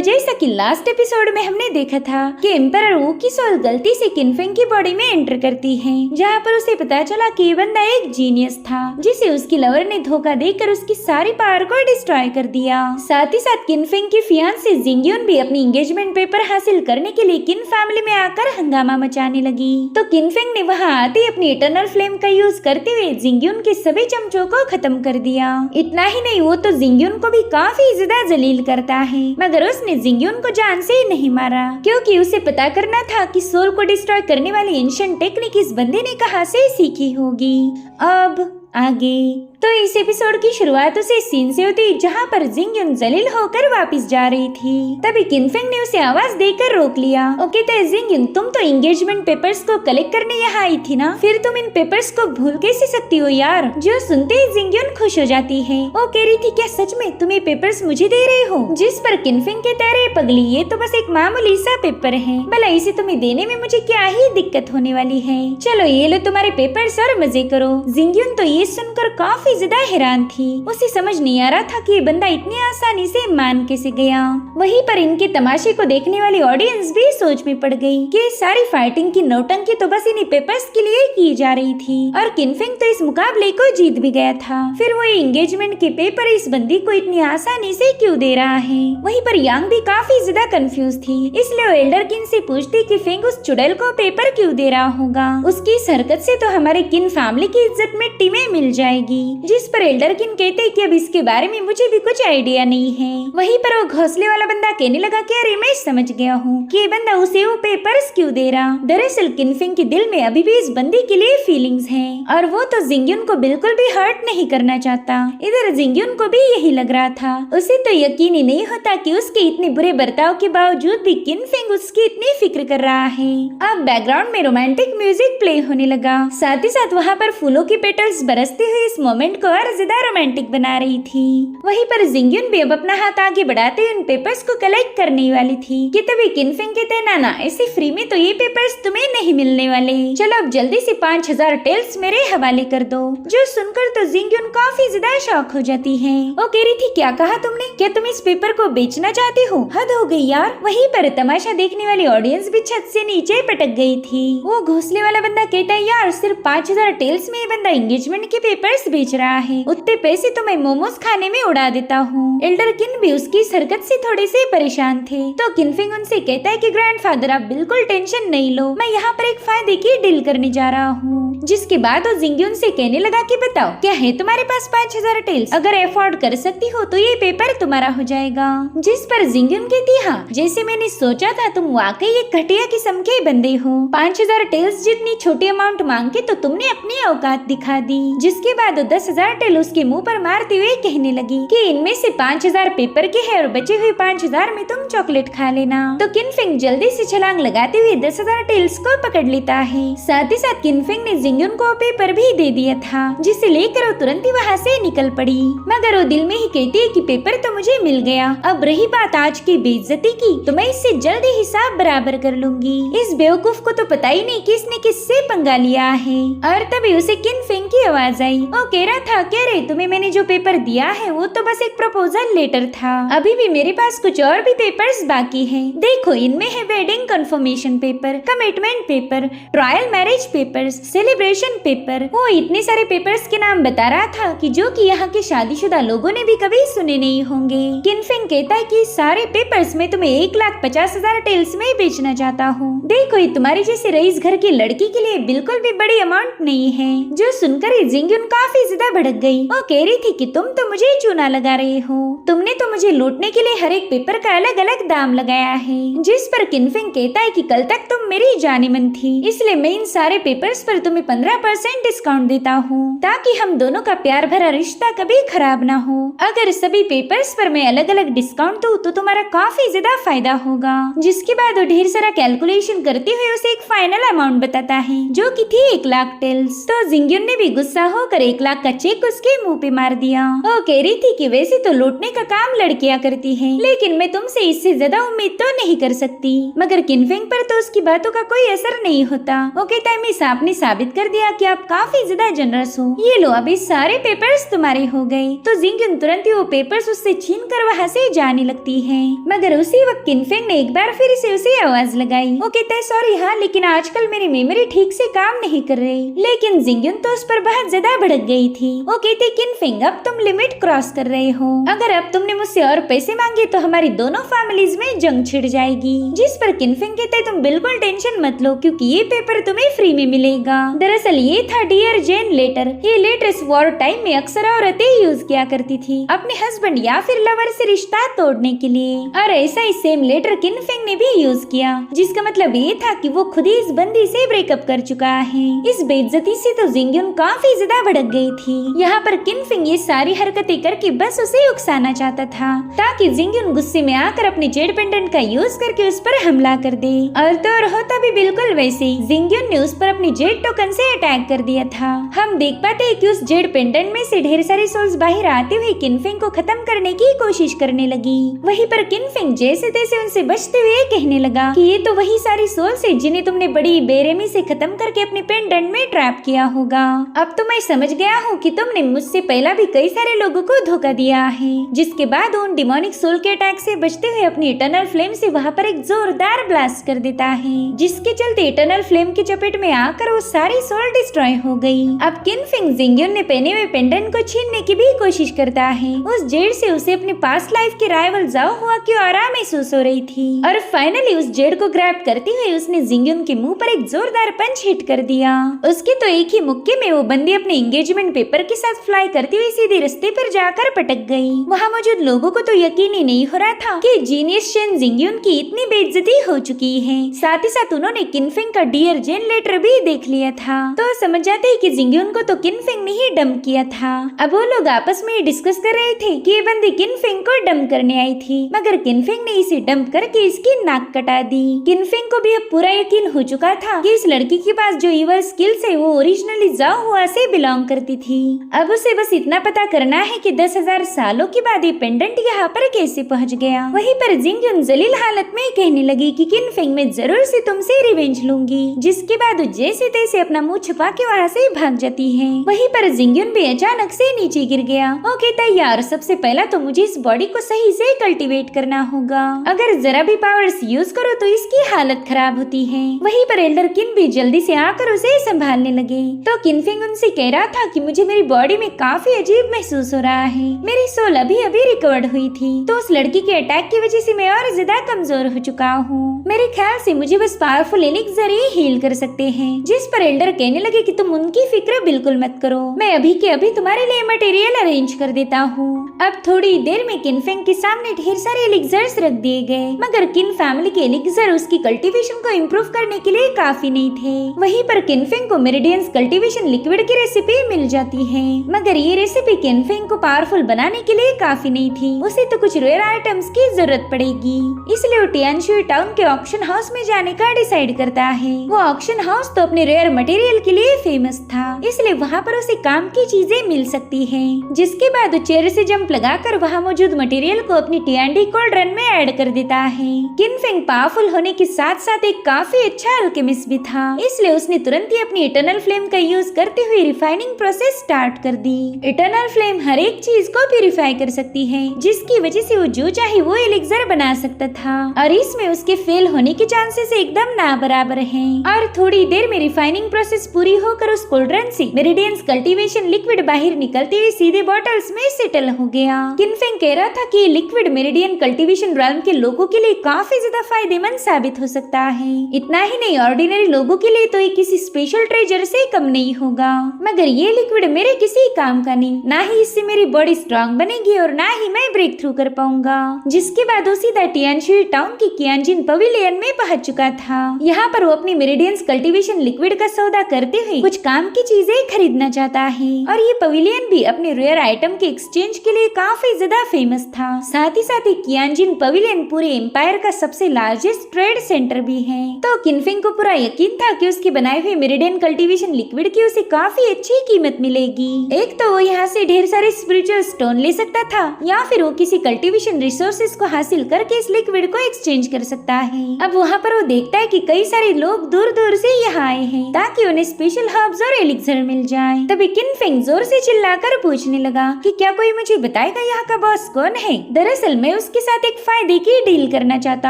जैसा कि last episode में हमने देखा था कि एम्परर वू की सोल गलती से किनफेंग की बॉडी में एंटर करती है, जहाँ पर उसे पता चला कि ये बंदा एक जीनियस था जिसे उसकी लवर ने धोखा देकर उसकी सारी पावर को डिस्ट्रॉय कर दिया। साथ ही साथ किनफेंग की फियांसे जिंगयुन भी अपनी एंगेजमेंट पेपर हासिल करने के लिए किन फैमिली में आकर हंगामा मचाने लगी, तो किनफेंग ने वहाँ आते अपनी इटरनल फ्लेम का यूज करते हुए जिंगयुन के सभी चमचों को खत्म कर दिया। इतना ही नहीं, वो तो जिंगयुन को भी काफी ज्यादा जलील करता है, मगर उसने जिंगयुन को जान से ही नहीं मारा, क्योंकि उसे पता करना था कि सोल को डिस्ट्रॉय करने वाली एंशिएंट टेक्निक इस बंदे ने कहाँ से सीखी होगी। अब आगे तो इस एपिसोड की शुरुआत उसे सीन से होती जहाँ पर जिंगयुन जलील होकर वापस जा रही थी। तभी किनफेंग ने उसे आवाज देकर रोक लिया। ओके तो जिंगयुन, तुम तो एंगेजमेंट पेपर्स को कलेक्ट करने यहाँ आई थी ना, फिर तुम इन पेपर्स को भूल कैसे सकती हो यार। जो सुनते ही जिंगयुन खुश हो जाती है। वो कह रही थी क्या सच में तुम ये पेपर्स मुझे दे रहे हो, जिस पर किनफेंग कहता है पगली ये तो बस एक मामूली सा पेपर है, भला इसे तुम्हें देने में मुझे क्या ही दिक्कत होने वाली है, चलो ये लो तुम्हारे पेपर्स और मजे करो। जिंगयुन तो ये सुनकर काफी ज्यादा हैरान थी, उसे समझ नहीं आ रहा था कि ये बंदा इतनी आसानी से मान कैसे गया। वहीं पर इनके तमाशे को देखने वाली ऑडियंस भी सोच में पड़ गई कि सारी फाइटिंग की नौटंकी तो बस इन्हीं पेपर्स के लिए की जा रही थी, और किनफेंग तो इस मुकाबले को जीत भी गया था। फिर वो एंगेजमेंट के पेपर इस बंदी को इतनी आसानी से क्यों दे रहा है। वहीं पर यांग भी काफी ज्यादा कंफ्यूज थी, इसलिए वो एल्डर किन से पूछती कि फेंग उस चुड़ैल को पेपर क्यों दे रहा होगा, उसकी इस हरकत से तो हमारे किन फैमिली की इज्जत मिट्टी में मिल जाएगी। जिस पर एल्डर किन कहते कि अब इसके बारे में मुझे भी कुछ आइडिया नहीं है। वहीं पर वो घोंसले वाला बंदा कहने लगा कि अरे मैं समझ गया हूँ कि ये बंदा उसे वो पेपर्स क्यों दे रहा। दरअसल किनफेंग के दिल में अभी भी इस बंदी के लिए फीलिंग्स हैं, और वो तो जिंगयुन को बिल्कुल भी हर्ट नहीं करना चाहता। इधर जिंगयुन को भी यही लग रहा था, उसे तो यकीन ही नहीं होता कि उसके इतने बुरे बर्ताव के बावजूद भी किनफेंग उसकी इतनी फिक्र कर रहा है। अब बैकग्राउंड में रोमांटिक म्यूजिक प्ले होने लगा, साथ ही साथ वहाँ पर फूलों की पेटल्स बरसते हुए इस मोमेंट को और ज्यादा रोमांटिक बना रही थी। वहीं पर जिंगयुन भी अब अपना हाथ आगे बढ़ाते हुए उन पेपर्स को कलेक्ट करने वाली थी कि तभी किनफेंग कहते ना ऐसे फ्री में तो ये पेपर्स तुम्हें नहीं मिलने वाले, चलो अब जल्दी से 5000 टेल्स मेरे हवाले कर दो। जो सुनकर तो जिंगयुन काफी ज्यादा शॉक हो जाती है। वो कह रही थी क्या कहा तुमने, क्या तुम इस पेपर को बेचना चाहती हो, हद हो गई यार। वहीं पर तमाशा देखने वाली ऑडियंस भी छत से नीचे पटक गई थी। वो घोंसले वाला बंदा कहता है यार सिर्फ 5000 टेल्स में ये बंदा एंगेजमेंट के पेपर्स बेच रहा है, उतने पैसे तो मैं मोमोज खाने में उड़ा देता हूँ। एल्डर किन भी उसकी इस हरकत से थोड़े से परेशान थे, तो किनफेंग उनसे कहता है कि ग्रैंडफादर आप बिल्कुल टेंशन नहीं लो, मैं यहाँ पर एक फायदे की डील करने जा रहा हूँ। जिसके बाद वो जिंगयुन से कहने लगा कि बताओ क्या है तुम्हारे पास 5000 टेल्स, अगर अफोर्ड कर सकती हो तो ये पेपर तुम्हारा हो जाएगा। जिस पर जिंगयुन कहती हाँ जैसे मैंने सोचा था, तुम वाकई एक घटिया किस्म के बंदे हो। 5000 टेल्स जितनी छोटी अमाउंट मांग के तो तुमने अपनी औकात दिखा दी। जिसके बाद 10,000 टेल उसके मुंह पर मारते हुए कहने लगी कि इनमें से 5000 पेपर के है और बचे हुए 5000 में तुम चॉकलेट खा लेना। तो किनफेंग जल्दी से छलांग लगाते हुए 10,000 टेल्स को पकड़ लेता है। साथ ही साथ किनफेंग ने जिंगयुन को पेपर भी दे दिया था, जिसे लेकर वो तुरंत ही वहाँ से निकल पड़ी। मगर वो दिल में ही कहती है कि पेपर तो मुझे मिल गया, अब रही बात आज की बेइज्जती की तो मैं इससे जल्द ही हिसाब बराबर कर लूंगी। इस बेवकूफ को तो पता ही नहीं किसने किससे पंगा लिया है। और तभी उसे किनफेंग की आवाज आई। वो कह रहा था कह रहे तुम्हें मैंने जो पेपर दिया है वो तो बस एक प्रपोजल लेटर था, अभी भी मेरे पास कुछ और भी पेपर्स बाकी हैं। देखो इनमें है wedding confirmation paper, commitment paper, trial marriage papers, celebration paper. वो इतने सारे पेपर्स के नाम बता रहा था कि जो कि यहाँ के शादीशुदा लोगों ने भी कभी सुने नहीं होंगे। किनफेंग कहता है कि सारे पेपर्स में तुम्हें 1,50,000 टेल्स में बेचना चाहता हूँ। देखो ये तुम्हारी जैसे रईस घर की लड़की के लिए बिल्कुल भी बड़ी अमाउंट नहीं है। जो सुनकर जिंगयुन काफी ज्यादा भड़क गई। वो कह रही थी कि तुम तो मुझे चूना लगा रहे हो, तुमने तो मुझे लूटने के लिए हर एक पेपर का अलग अलग दाम लगाया है। जिस पर किनफेंग कहता है कि कल तक तुम मेरी जानेमन थी, इसलिए मैं इन सारे पेपर्स पर तुम्हें 15% डिस्काउंट देता हूँ, ताकि हम दोनों का प्यार भरा रिश्ता कभी खराब ना हो। अगर सभी पेपर्स पर मैं अलग अलग डिस्काउंट दूँ तो तुम्हारा काफी ज्यादा फायदा होगा। जिसके बाद वो ढेर सारा कैलकुलेशन करते हुए उसे एक फाइनल अमाउंट बताता है, जो कि थी 1,00,000 टेल्स। तो जिंगयुन ने भी गुस्सा होकर 1,00,000 का चेक उसके मुंह पे मार दिया। वो कह रही थी कि वैसे तो लूटने का काम लड़कियां करती हैं, लेकिन मैं तुमसे इससे ज्यादा उम्मीद तो नहीं कर सकती। मगर किनफेंग पर तो उसकी बातों का कोई असर नहीं होता। वो कहता है मैं आपने साबित कर कर दिया कि आप काफी ज्यादा जनरस हो, ये लो अभी सारे पेपर्स तुम्हारे हो गए। तो जिंगयुन तुरंत ही वो पेपर्स उससे छीन कर वहाँ से जाने लगती है। मगर उसी वक्त किनफेंग ने एक बार फिर से उसे आवाज लगाई। वो कहता है सॉरी हाँ, लेकिन आजकल मेरी मेमोरी ठीक से काम नहीं कर रही। लेकिन जिंगयुन तो उस पर बहुत ज्यादा भड़क गई थी। वो कहती किनफेंग अब तुम लिमिट क्रॉस कर रहे हो, अगर अब तुमने मुझसे और पैसे मांगे तो हमारी दोनों फैमिलीज में जंग छिड़ जाएगी। जिस पर किनफेंग कहते तुम बिल्कुल टेंशन मत लो क्योंकि ये पेपर तुम्हें फ्री में मिलेगा। दरअसल ये था डियर जेन लेटर। ये लेटर्स वॉर टाइम में अक्सर औरतें यूज किया करती थी अपने हस्बैंड या फिर लवर से रिश्ता तोड़ने के लिए, और ऐसा ही सेम लेटर किनफेंग ने भी यूज किया, जिसका मतलब ये था कि वो खुद ही इस बंदी से ब्रेकअप कर चुका है। इस बेइज्जती से तो जिंगयुन काफी ज्यादा भड़क गई थी। यहाँ पर किनफेंग ये सारी हरकतें करके बस उसे उकसाना चाहता था ताकि जिंगयुन गुस्से में आकर अपने जेड पेंडेंट का यूज करके उस पर हमला कर दे। और तो और होता भी बिल्कुल वैसे ही, जिंगयुन ने उस पर अपनी जेड टोकन से अटैक कर दिया था। हम देख पाते हैं कि उस जेड पेंडेंट में से ढेर सारे सोल्स बाहर आते हुए किनफेंग को खत्म करने की कोशिश करने लगी। वहीं पर किनफेंग जैसे तैसे उनसे बचते हुए कहने लगा कि ये तो वही सारी सोल्स है जिन्हें तुमने बड़ी बेरहमी से खत्म करके अपने पेंडेंट में ट्रैप किया होगा। अब तो मैं समझ गया हूँ कि तुमने मुझसे पहला भी कई सारे लोगों को धोखा दिया है। जिसके बाद उन डिमोनिक सोल के अटैक से बचते हुए अपनी इटर्नल फ्लेम से वहाँ पर एक जोरदार ब्लास्ट कर देता है, जिसके चलते इटर्नल फ्लेम की चपेट में आकर वो सारी सोल डिस्ट्रॉय हो गई। अब किनफेंग जिंगयुन ने पहने हुए पेंडेंट को छीनने की भी कोशिश करता है। उस जेड से उसे अपने पास्ट लाइफ के राइवल जाओ हुआ की आराम महसूस हो रही थी, और फाइनली उस जेड को ग्रैब करते हुए उसने जिंगयुन के मुंह पर एक जोरदार पंच हिट कर दिया। उसके तो एक ही मुक्के में वो बंदी अपने एंगेजमेंट पेपर के साथ फ्लाई करती हुई सीधे रास्ते पर जाकर पटक गई। वहाँ मौजूद लोगों को तो यकीन ही नहीं हो रहा था कि जीनियस शेन जिंगयुन की इतनी बेइज्जती हो चुकी है। साथ ही साथ उन्होंने किनफेंग का डियर जेन लेटर भी देख लिया था, तो समझ जाते हैं कि जिंगयुन को तो किनफेंग ने ही डंप किया था। अब वो लोग आपस में डिस्कस कर रहे थे कि ये बंदी किनफेंग को डंप करने आई थी, मगर किनफेंग ने इसे डंप करके इसकी नाक कटा दी। किनफेंग को भी अब पूरा यकीन हो चुका था कि इस लड़की के पास जो ईवल स्किल्स है वो ओरिजिनली जाओ हुआ से बिलोंग करती थी। अब उसे बस इतना पता करना है कि 10,000 सालों के बाद ये पेंडेंट यहाँ पर कैसे पहुँच गया। वहीं पर जिंगयुन जलील हालत में कहने लगी कि किनफेंग मैं जरूर से तुमसे रिवेंज लूंगी, जिसके बाद वो जैसे तैसे अपना मुंह छुपा के वहाँ से भाग जाती है। वहीं पर जिंगयुन भी अचानक से नीचे गिर गया। वो कहता है यार सबसे पहला तो मुझे इस बॉडी को सही से कल्टीवेट करना होगा, अगर जरा भी पावर्स यूज करो तो इसकी हालत खराब होती है। वहीं पर एल्डर किन भी जल्दी से आकर उसे संभालने लगे, तो किनफेंग उनसे कह रहा था कि मुझे मेरी बॉडी में काफी अजीब महसूस हो रहा है, मेरी सोल अभी अभी रिकवर्ड हुई थी, तो उस लड़की के अटैक की वजह से मैं और ज्यादा कमजोर हो चुका हूँ। मेरे ख्याल से मुझे बस पावरफुल एलिक्सर ही हील कर सकते हैं। जिस पर एल्डर कहने लगे कि तुम उनकी फिक्र बिल्कुल मत करो, मैं अभी के अभी तुम्हारे लिए मटेरियल अरेंज कर देता हूँ। अब थोड़ी देर में किनफेंग के सामने ढेर सारे एलिक्सर्स रख दिए गए, मगर किन फैमिली के एलिक्सर उसकी कल्टीवेशन को इम्प्रूव करने के लिए काफी नहीं थे। वहीं पर किनफेंग को मेरिडियंस कल्टीवेशन लिक्विड की रेसिपी मिल जाती है, मगर ये रेसिपी किनफेंग को पावरफुल बनाने के लिए काफी नहीं थी, उसे तो कुछ रेयर आइटम्स की जरूरत पड़ेगी। इसलिए वो टियानशुई टाउन के ऑक्शन हाउस में जाने का डिसाइड करता है। वो ऑक्शन हाउस तो अपने रेयर मटेरियल के लिए फेमस था, इसलिए वहाँ पर उसे काम की चीजें मिल सकती है। जिसके बाद वो चेयर से जंप लगाकर वहाँ मौजूद मटेरियल को अपनी टीएनडी कोल्ड रन में ऐड कर देता है। किनफेंग पावरफुल होने के साथ साथ एक काफी अच्छा अल्केमिस्ट भी था, इसलिए उसने तुरंत ही अपनी इटर्नल फ्लेम का यूज करते हुए रिफाइनिंग प्रोसेस स्टार्ट कर दी। इटर्नल फ्लेम हर एक चीज को प्यूरिफाई कर सकती है, जिसकी वजह से वो जो चाहे वो एलिक्सर बना सकता था, और इसमें उसके फेल होने के चांसेस एकदम ना बराबर हैं। और थोड़ी देर में रिफाइनिंग प्रोसेस पूरी होकर उस कोल्ड रन से मेरिडियंस कल्टीवेशन लिक्विड बाहर निकलते हुए सीधे बॉटल्स में सेटल हो गया। किनफेंग कह रहा था कि ये लिक्विड मेरिडियन कल्टीवेशन रन के लोगों के लिए काफी ज्यादा फायदेमंद साबित हो सकता है। इतना ही नहीं, ऑर्डिनरी लोगों के लिए तो ये किसी स्पेशल ट्रेजर से कम नहीं होगा, मगर ये लिक्विड मेरे किसी काम का नहीं, ना ही इससे मेरी बॉडी स्ट्रांग बनेगी और ना ही मैं ब्रेक थ्रू कर पाऊंगा। जिसके बाद वो सीधा टियानशुई टाउन की कियानजिन पवेलियन में पहुंच चुका था। यहाँ पर वो अपनी मेरिडियंस कल्टीवेशन लिक्विड का सौदा करते हुए कुछ काम की चीजें खरीदना चाहता है, और ये पवेलियन भी अपने रेयर आइटम के एक्सचेंज के लिए ये काफी ज्यादा फेमस था। साथ ही कियानजिन पवेलियन पूरे एम्पायर का सबसे लार्जेस्ट ट्रेड सेंटर भी है। तो किनफेंग को पूरा यकीन था कि उसके बनाए हुए मेरिडियन कल्टीवेशन लिक्विड की उसे काफी अच्छी कीमत मिलेगी। एक तो वो यहाँ से ढेर सारे स्पिरिचुअल स्टोन ले सकता था, या फिर वो किसी कल्टीवेशन रिसोर्सेज को हासिल करके इस लिक्विड को एक्सचेंज कर सकता है। अब वहाँ पर वो देखता है कि कई सारे लोग दूर दूर से यहाँ आए हैं ताकि उन्हें स्पेशल हर्ब्स और एलिक्सर मिल जाए। तभी किनफेंग जोर से चिल्लाकर पूछने लगा कि क्या कोई मुझे बताएगा यहाँ का बॉस कौन है। दरअसल मैं उसके साथ एक फायदे की डील करना चाहता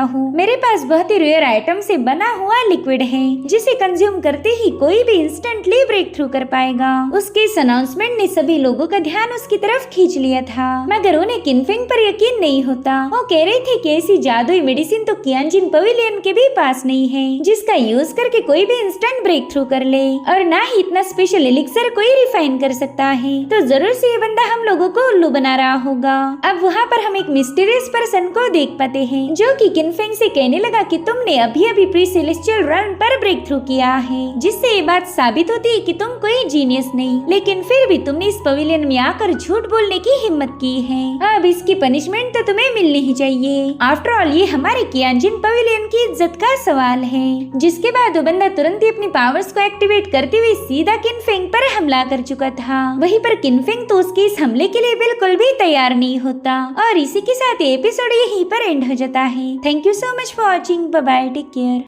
हूँ। मेरे पास बहुत ही रेयर आइटम से बना हुआ लिक्विड है जिसे कंज्यूम करते ही कोई भी इंस्टेंटली ब्रेक थ्रू कर पाएगा। उसके इस अनाउंसमेंट ने सभी लोगों का ध्यान उसकी तरफ खींच लिया था, मगर उन्हें किनफेंग पर यकीन नहीं होता। वो कह रहे थे कि ऐसी जादुई मेडिसिन तो कियानजिन पवेलियन के भी पास नहीं है जिसका यूज करके कोई भी इंस्टेंट ब्रेक थ्रू कर ले, और ना ही इतना स्पेशल एलिक्सर कोई रिफाइन कर सकता है। तो जरूर से ये बंदा हम लोगों को उल्लू बना रहा होगा। अब वहाँ पर हम एक मिस्टीरियस पर्सन को देख पाते हैं जो कि किनफेंग से कहने लगा कि तुमने अभी अभी प्री सेलेस्टियल रन पर ब्रेक थ्रू किया है, जिससे ये बात साबित होती है कि तुम कोई जीनियस नहीं, लेकिन फिर भी तुमने इस पवेलियन में आकर झूठ बोलने की हिम्मत की है। अब इसकी पनिशमेंट तो तुम्हें मिलनी ही चाहिए। आफ्टर ऑल ये हमारे कियानजिन पवेलियन की इज्जत का सवाल है। जिसके बाद वो बंदा तुरंत ही अपनी पावर्स को एक्टिवेट करते हुए सीधा किनफेंग पर हमला कर चुका था। वहीं पर किनफेंग तो उसके इस हमले के लिए बिल्कुल भी तैयार नहीं होता। और इसी के साथ एपिसोड यहीं पर एंड हो जाता है। Thank you so much for watching. Bye bye, take care.